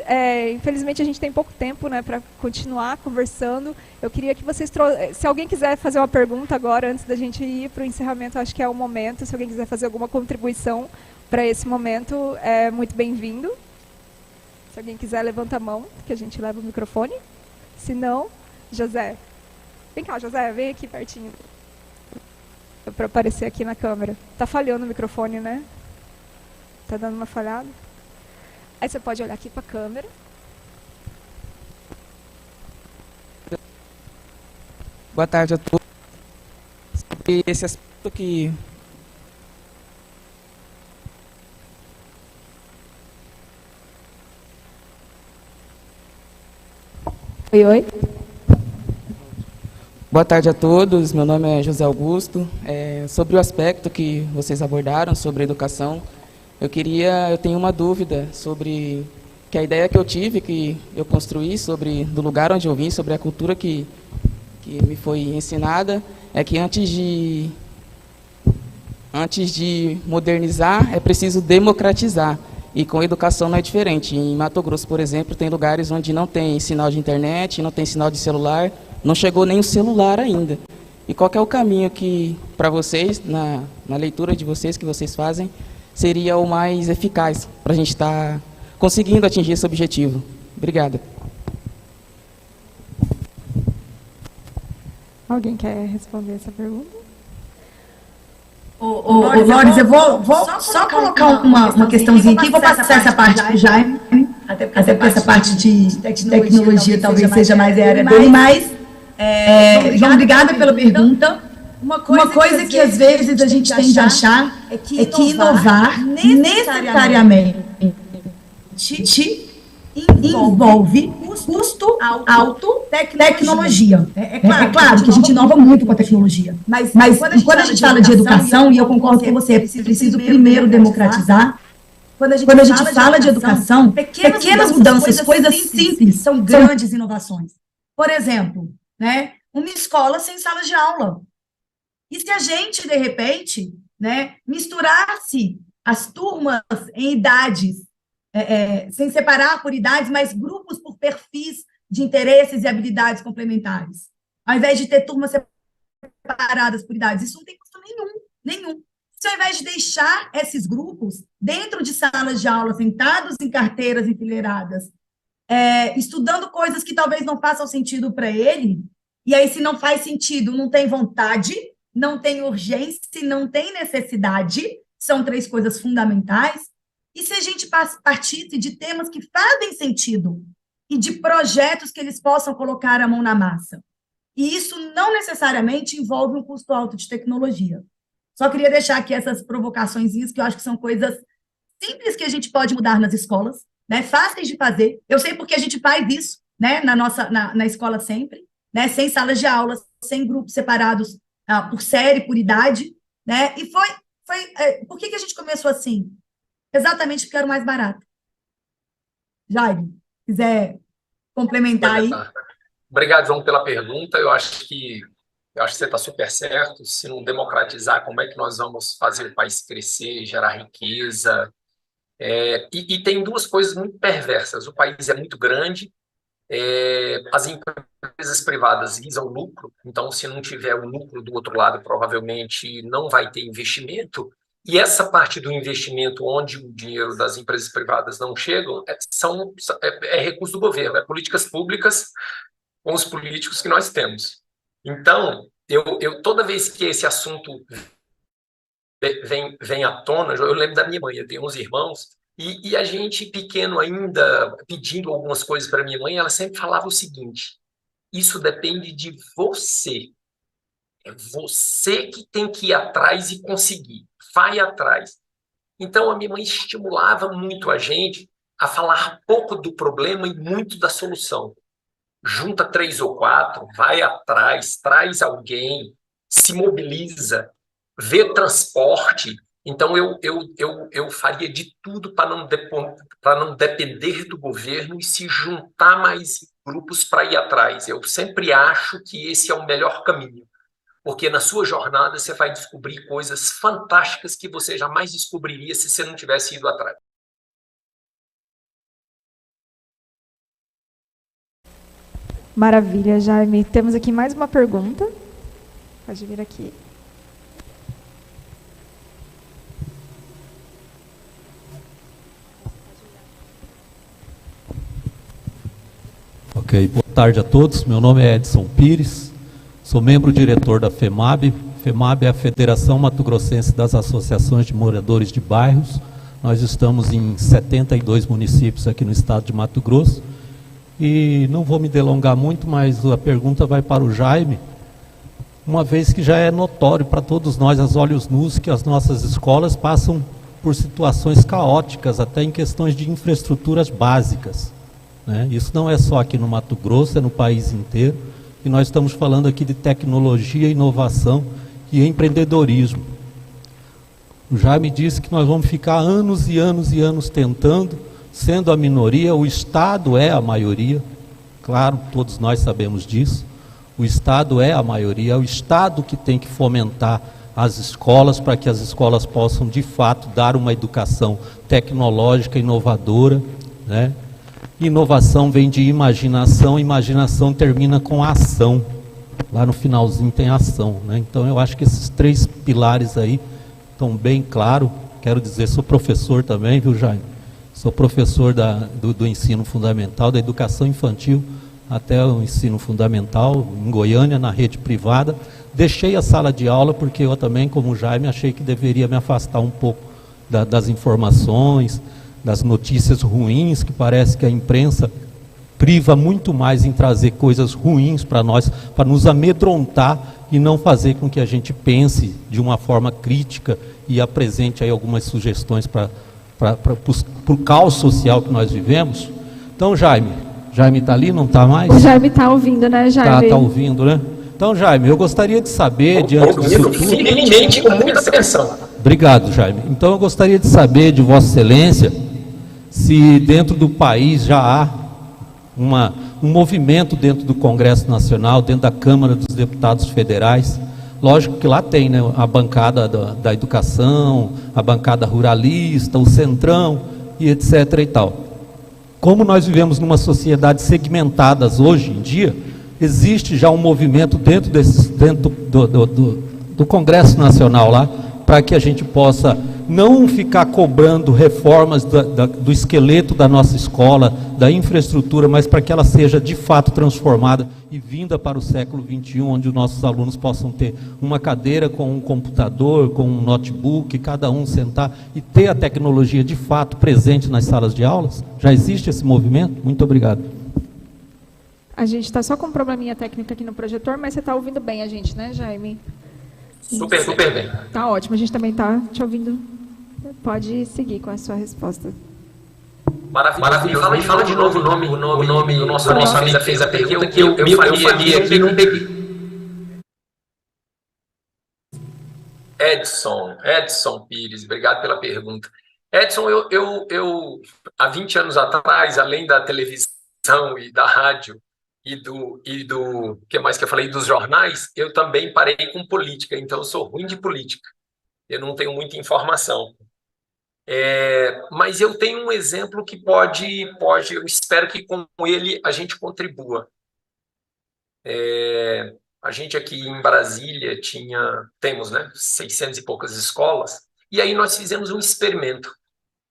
infelizmente a gente tem pouco tempo, né, para continuar conversando. Eu queria que vocês se alguém quiser fazer uma pergunta agora, antes da gente ir para o encerramento, acho que é o momento. Se alguém quiser fazer alguma contribuição para esse momento, é muito bem-vindo. Se alguém quiser, levanta a mão, que a gente leva o microfone. Se não, José. Vem cá, José, vem aqui pertinho. Para aparecer aqui na câmera. Tá falhando o microfone, né? Tá dando uma falhada? Aí você pode olhar aqui para a câmera. Boa tarde a todos. Sobre esse aspecto que... Oi, oi. Boa tarde a todos, meu nome é José Augusto. Sobre o aspecto que vocês abordaram, sobre educação, eu tenho uma dúvida sobre que a ideia que eu tive, que eu construí do lugar onde eu vim, sobre a cultura que me foi ensinada, é que antes de modernizar, é preciso democratizar. E com a educação não é diferente. Em Mato Grosso, por exemplo, tem lugares onde não tem sinal de internet, não tem sinal de celular, não chegou nem o celular ainda. E qual que é o caminho que, para vocês, na leitura de vocês, que vocês fazem, seria o mais eficaz para a gente estar conseguindo atingir esse objetivo? Obrigada. Alguém quer responder essa pergunta? Loris, eu vou só colocar uma questãozinha aqui, vou passar essa parte para o Jaime, até porque essa parte de tecnologia talvez seja mais a área dele, mas, João, obrigada pela pergunta. Uma coisa que às vezes a gente tende a achar é que inovar necessariamente envolve custo alto, tecnologia. É claro que a gente inova muito com a tecnologia, mas quando a gente fala de educação, e eu concordo com você, é preciso primeiro democratizar. Quando a gente fala de educação, pequenas mudanças, coisas simples, são grandes inovações. Por exemplo, né, uma escola sem sala de aula. E se a gente, de repente, né, misturasse as turmas em idades, sem separar por idades, mas grupos por perfis de interesses e habilidades complementares, ao invés de ter turmas separadas por idades, isso não tem custo nenhum. Se ao invés de deixar esses grupos dentro de salas de aula, sentados em carteiras enfileiradas, estudando coisas que talvez não façam sentido para ele, e aí se não faz sentido, não tem vontade, não tem urgência, não tem necessidade, são 3 coisas fundamentais. E se a gente partisse de temas que fazem sentido e de projetos que eles possam colocar a mão na massa? E isso não necessariamente envolve um custo alto de tecnologia. Só queria deixar aqui essas provocaçõezinhas, que eu acho que são coisas simples que a gente pode mudar nas escolas, né? Fáceis de fazer. Eu sei porque a gente faz isso, né? Na escola sempre, né? Sem salas de aula, sem grupos separados por série, por idade, né? E por que a gente começou assim? Exatamente porque era o mais barato. Jaime, quiser complementar aí. Obrigado, João, pela pergunta. Eu acho que você está super certo. Se não democratizar, como é que nós vamos fazer o país crescer, gerar riqueza? E tem 2 coisas muito perversas. O país é muito grande, as empresas privadas visam lucro, então, se não tiver o lucro do outro lado, provavelmente não vai ter investimento. E essa parte do investimento, onde o dinheiro das empresas privadas não chegam, é recurso do governo, é políticas públicas com os políticos que nós temos. Então, eu toda vez que esse assunto vem à tona, eu lembro da minha mãe, eu tenho uns irmãos, e a gente, pequeno ainda, pedindo algumas coisas para minha mãe, ela sempre falava o seguinte: isso depende de você. É você que tem que ir atrás e conseguir. Vai atrás. Então, a minha mãe estimulava muito a gente a falar pouco do problema e muito da solução. Junta 3 ou 4, vai atrás, traz alguém, se mobiliza, vê transporte. Então, eu faria de tudo para não depender do governo e se juntar mais grupos para ir atrás. Eu sempre acho que esse é o melhor caminho. Porque na sua jornada você vai descobrir coisas fantásticas que você jamais descobriria se você não tivesse ido atrás. Maravilha, Jaime. Temos aqui mais uma pergunta. Pode vir aqui. Ok, boa tarde a todos. Meu nome é Edson Pires. Sou membro-diretor da FEMAB. FEMAB é a Federação Mato-Grossense das Associações de Moradores de Bairros. Nós estamos em 72 municípios aqui no estado de Mato Grosso. E não vou me delongar muito, mas a pergunta vai para o Jaime. uma vez que já é notório para todos nós, aos olhos nus, que as nossas escolas passam por situações caóticas, até em questões de infraestruturas básicas, né? Isso não é só aqui no Mato Grosso, é no país inteiro, e nós estamos falando aqui de tecnologia, inovação e empreendedorismo. O Jaime disse que nós vamos ficar anos e anos e anos tentando, sendo a minoria, o Estado é a maioria, claro, todos nós sabemos disso, o Estado é a maioria, é o Estado que tem que fomentar as escolas para que as escolas possam de fato dar uma educação tecnológica inovadora, né? Inovação vem de imaginação, imaginação termina com ação, lá no finalzinho tem ação, né? Então eu acho que esses 3 pilares aí estão bem claros. Quero dizer, sou professor também, viu, Jaime? Sou professor do ensino fundamental, da educação infantil até o ensino fundamental, em Goiânia, na rede privada. Deixei a sala de aula porque eu também, como o Jaime, achei que deveria me afastar um pouco das informações, das notícias ruins, que parece que a imprensa priva muito mais em trazer coisas ruins para nós, para nos amedrontar e não fazer com que a gente pense de uma forma crítica e apresente aí algumas sugestões para o caos social que nós vivemos. Então, Jaime está ali, não está mais? O Jaime está ouvindo, né, Jaime? Está ouvindo, né? Então, Jaime, eu gostaria de saber, diante disso tudo... Firmemente, com muita atenção. Obrigado, Jaime. Então, eu gostaria de saber de Vossa Excelência se dentro do país já há um movimento dentro do Congresso Nacional, dentro da Câmara dos Deputados Federais. Lógico que lá tem, né, a bancada da educação, a bancada ruralista, o centrão e etc. e tal. Como nós vivemos numa sociedade segmentada hoje em dia, existe já um movimento dentro do Congresso Nacional lá, para que a gente possa não ficar cobrando reformas do esqueleto da nossa escola, da infraestrutura, mas para que ela seja de fato transformada e vinda para o século XXI, onde os nossos alunos possam ter uma cadeira com um computador, com um notebook, cada um sentar e ter a tecnologia de fato presente nas salas de aulas? Já existe esse movimento? Muito obrigado. A gente está só com um probleminha técnico aqui no projetor, mas você está ouvindo bem a gente, né, Jaime? Super bem. Tá ótimo, a gente também está te ouvindo. Pode seguir com a sua resposta. Maravilhoso. Fala de novo o nome do nosso amigo que fez a pergunta, que eu falei aqui e não peguei. Edson Pires, obrigado pela pergunta. Edson, eu há 20 anos atrás, além da televisão e da rádio, e do que mais que eu falei, dos jornais, eu também parei com política, então eu sou ruim de política, eu não tenho muita informação. Mas eu tenho um exemplo que pode, eu espero que com ele a gente contribua. A gente aqui em Brasília temos, né, 600 e poucas escolas, e aí nós fizemos um experimento.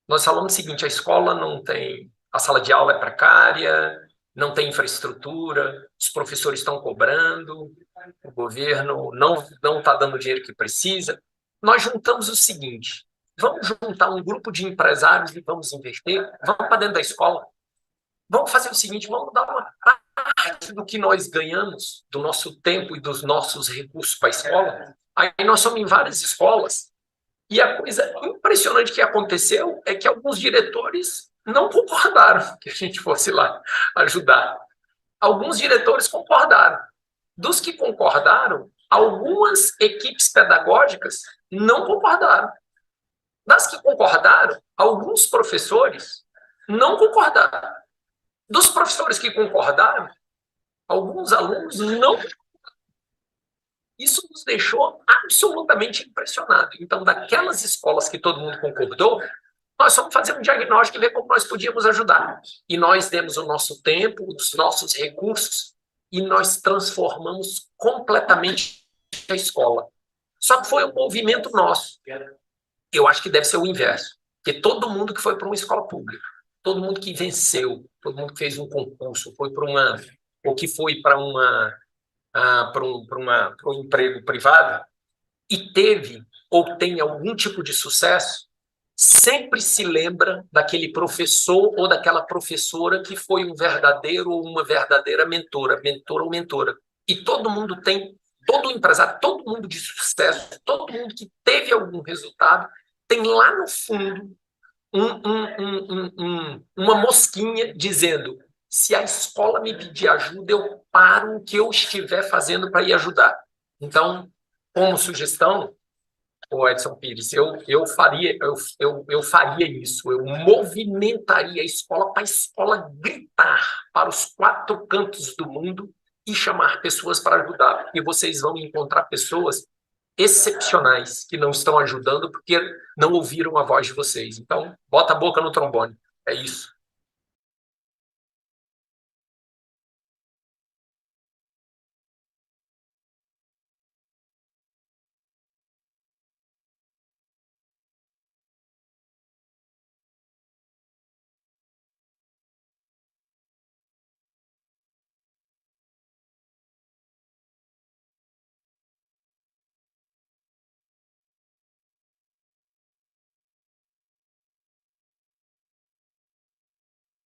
Nós falamos o seguinte: a escola não tem, a sala de aula é precária, não tem infraestrutura, os professores estão cobrando, o governo não está dando o dinheiro que precisa. Nós juntamos o seguinte: vamos juntar um grupo de empresários e vamos investir, vamos para dentro da escola. Vamos fazer o seguinte: vamos dar uma parte do que nós ganhamos, do nosso tempo e dos nossos recursos para a escola. Aí nós somos em várias escolas, e a coisa impressionante que aconteceu é que alguns diretores não concordaram que a gente fosse lá ajudar. Alguns diretores concordaram. Dos que concordaram, algumas equipes pedagógicas não concordaram. Das que concordaram, alguns professores não concordaram. Dos professores que concordaram, alguns alunos não concordaram. Isso nos deixou absolutamente impressionados. Então, daquelas escolas que todo mundo concordou, nós fomos fazer um diagnóstico e ver como nós podíamos ajudar. E nós demos o nosso tempo, os nossos recursos, e nós transformamos completamente a escola. Só que foi um movimento nosso. Eu acho que deve ser o inverso. Porque todo mundo que foi para uma escola pública, todo mundo que venceu, todo mundo que fez um concurso, foi para ou que foi para um emprego privado, e teve ou tem algum tipo de sucesso, sempre se lembra daquele professor ou daquela professora que foi um verdadeiro ou uma verdadeira mentor ou mentora. E todo mundo tem todo empresário, todo mundo de sucesso, todo mundo que teve algum resultado, tem lá no fundo uma mosquinha dizendo: se a escola me pedir ajuda, eu paro o que eu estiver fazendo para ir ajudar. Então, como sugestão, o Edson Pires, eu faria isso, eu movimentaria a escola para a escola gritar para os 4 cantos do mundo e chamar pessoas para ajudar, porque vocês vão encontrar pessoas excepcionais que não estão ajudando porque não ouviram a voz de vocês. Então, bota a boca no trombone. É isso.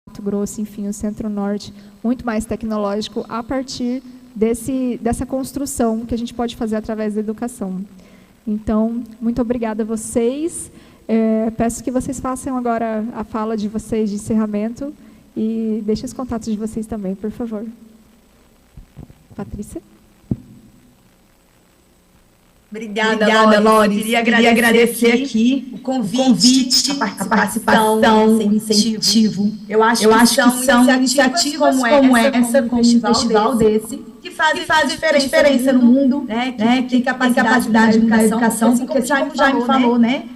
Mato Grosso, enfim, o Centro-Norte, muito mais tecnológico a partir dessa construção que a gente pode fazer através da educação. Então, muito obrigada a vocês. Peço que vocês façam agora a fala de vocês de encerramento e deixem os contatos de vocês também, por favor. Patrícia? Obrigada, Lores. Queria agradecer aqui o convite, a participação, o incentivo. Eu acho que são iniciativas como essa, como um festival desse, que faz diferença no mundo, né? Que tem capacidade de educação, porque o Jaime falou, né?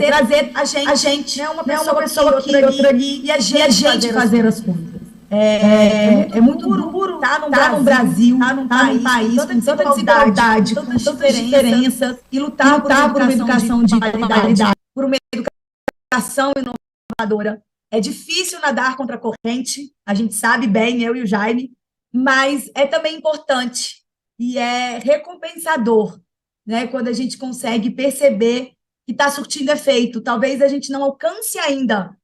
Trazer a gente, né? Uma pessoa aqui, outra ali, e a gente fazer as coisas. É muito duro estar no Brasil, estar num país com tanta desigualdade, com tantas diferenças, e lutar por uma educação de qualidade, por uma educação inovadora. É difícil nadar contra a corrente, a gente sabe bem, eu e o Jaime, mas é também importante e é recompensador, né, quando a gente consegue perceber que está surtindo efeito. Talvez a gente não alcance ainda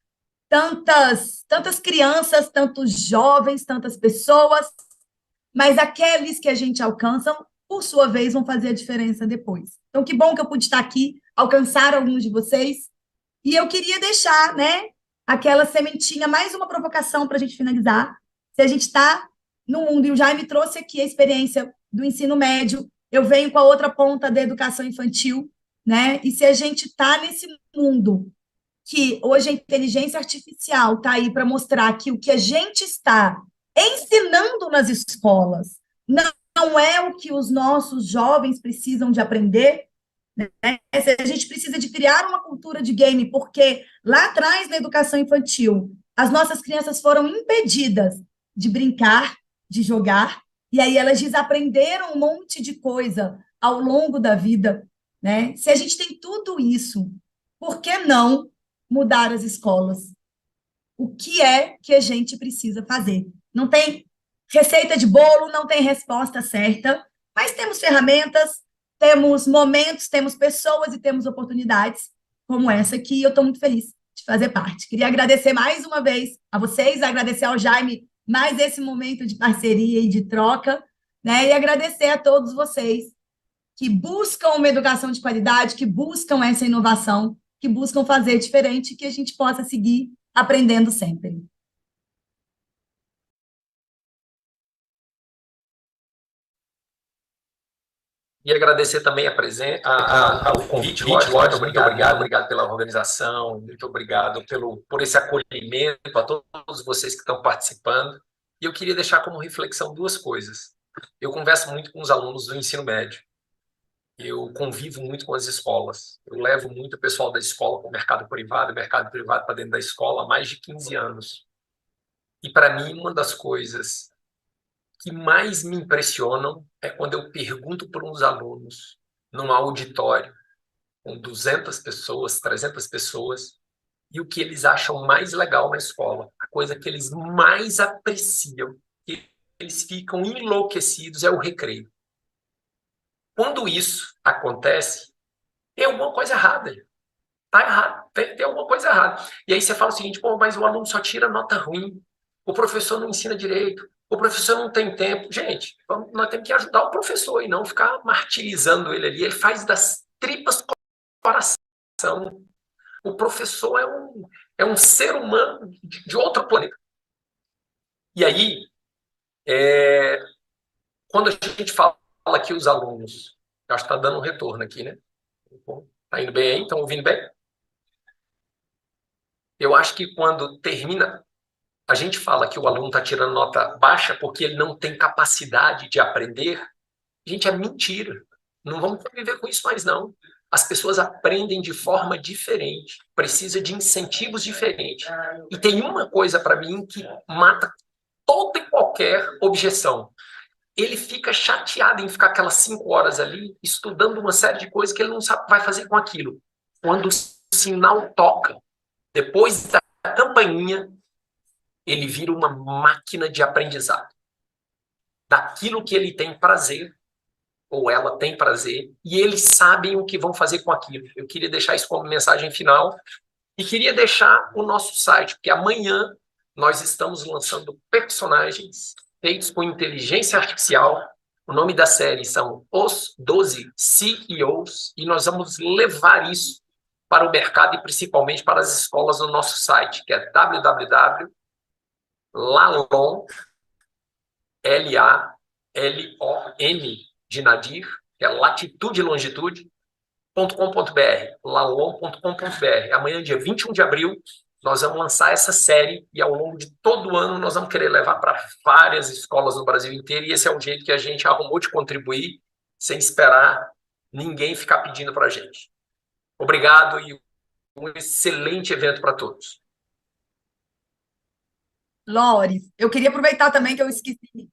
tantas crianças, tantos jovens, tantas pessoas, mas aqueles que a gente alcança, por sua vez, vão fazer a diferença depois. Então, que bom que eu pude estar aqui, alcançar alguns de vocês, e eu queria deixar, né, aquela sementinha, mais uma provocação para a gente finalizar. Se a gente está no mundo, e o Jaime trouxe aqui a experiência do ensino médio, eu venho com a outra ponta da educação infantil, né, e se a gente está nesse mundo que hoje a inteligência artificial está aí para mostrar que o que a gente está ensinando nas escolas não é o que os nossos jovens precisam de aprender, né? A gente precisa de criar uma cultura de game, porque lá atrás, na educação infantil, as nossas crianças foram impedidas de brincar, de jogar, e aí elas desaprenderam um monte de coisa ao longo da vida, né? Se a gente tem tudo isso, por que não mudar as escolas? O que é que a gente precisa fazer? Não tem receita de bolo, não tem resposta certa, mas temos ferramentas, temos momentos, temos pessoas e temos oportunidades como essa que eu estou muito feliz de fazer parte. Queria agradecer mais uma vez a vocês, agradecer ao Jaime mais esse momento de parceria e de troca, né? E agradecer a todos vocês que buscam uma educação de qualidade, que buscam essa inovação, que buscam fazer diferente e que a gente possa seguir aprendendo sempre. E agradecer também o convite, muito obrigado pela organização, muito obrigado por esse acolhimento a todos vocês que estão participando. E eu queria deixar como reflexão 2 coisas. Eu converso muito com os alunos do ensino médio. Eu convivo muito com as escolas. Eu levo muito o pessoal da escola para o mercado privado para dentro da escola há mais de 15 anos. E, para mim, uma das coisas que mais me impressionam é quando eu pergunto para uns alunos, num auditório, com 200 pessoas, 300 pessoas, e o que eles acham mais legal na escola, a coisa que eles mais apreciam, que eles ficam enlouquecidos, é o recreio. Quando isso acontece, tem alguma coisa errada. Está errado, tem alguma coisa errada. E aí você fala o seguinte: pô, mas o aluno só tira nota ruim. o professor não ensina direito, o professor não tem tempo. Gente, nós temos que ajudar o professor e não ficar martirizando ele ali. Ele faz das tripas coração. O professor é um ser humano de outro planeta. E aí, quando a gente fala aqui os alunos, eu acho que está dando um retorno aqui, né? Está indo bem aí? Estão ouvindo bem? Eu acho que quando termina, a gente fala que o aluno está tirando nota baixa porque ele não tem capacidade de aprender. Gente, é mentira. Não vamos conviver com isso mais, não. As pessoas aprendem de forma diferente, precisa de incentivos diferentes. E tem uma coisa para mim que mata toda e qualquer objeção. Ele fica chateado em ficar aquelas 5 horas ali, estudando uma série de coisas que ele não sabe o que vai fazer com aquilo. Quando o sinal toca, depois da campainha, ele vira uma máquina de aprendizado. Daquilo que ele tem prazer, ou ela tem prazer, e eles sabem o que vão fazer com aquilo. Eu queria deixar isso como mensagem final, e queria deixar o nosso site, porque amanhã nós estamos lançando personagens feitos com inteligência artificial. O nome da série são Os 12 CEOs, e nós vamos levar isso para o mercado e principalmente para as escolas no nosso site, que é www.lalon, L-A-L-O-N, de Nadir, que é latitude e longitude.com.br, lalon.com.br. Amanhã, dia 21 de abril, nós vamos lançar essa série e ao longo de todo o ano nós vamos querer levar para várias escolas no Brasil inteiro, e esse é o jeito que a gente arrumou de contribuir sem esperar ninguém ficar pedindo para a gente. Obrigado e um excelente evento para todos. Lores, eu queria aproveitar também que eu esqueci.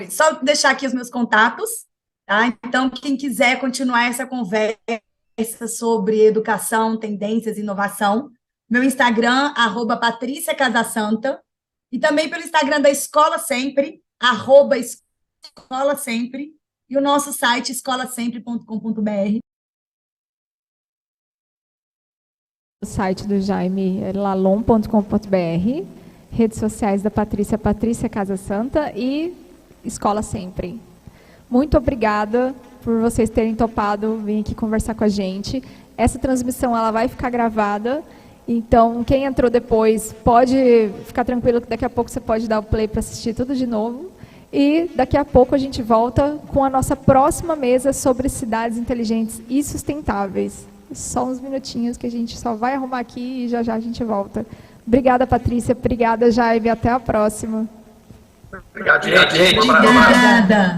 Só deixar aqui os meus contatos, tá? Então, quem quiser continuar essa conversa sobre educação, tendências e inovação, meu Instagram, @PatriciaCasasanta, e também pelo Instagram da Escola Sempre, @Escola Sempre, e o nosso site, escolasempre.com.br. O site do Jaime é lalon.com.br, redes sociais da Patrícia, Patrícia Casa Santa e Escola Sempre. Muito obrigada por vocês terem topado vir aqui conversar com a gente. Essa transmissão ela vai ficar gravada, então quem entrou depois pode ficar tranquilo que daqui a pouco você pode dar o play para assistir tudo de novo. E daqui a pouco a gente volta com a nossa próxima mesa sobre cidades inteligentes e sustentáveis. Só uns minutinhos que a gente só vai arrumar aqui e já já a gente volta. Obrigada, Patrícia. Obrigada, Jaime. Até a próxima. Obrigado, gente. Obrigada.